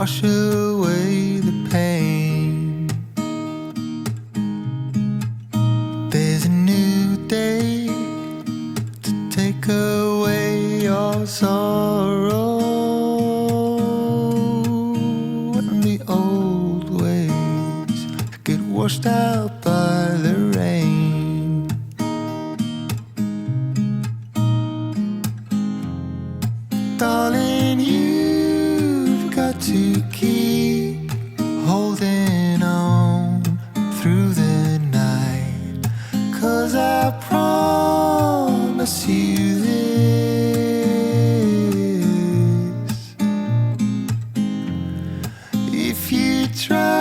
wash away the pain. There's a new day to take away your sorrow, and the old ways get washed out by the rain. Darling, you've got to keep holding on through the night, 'cause I promise you this: if you try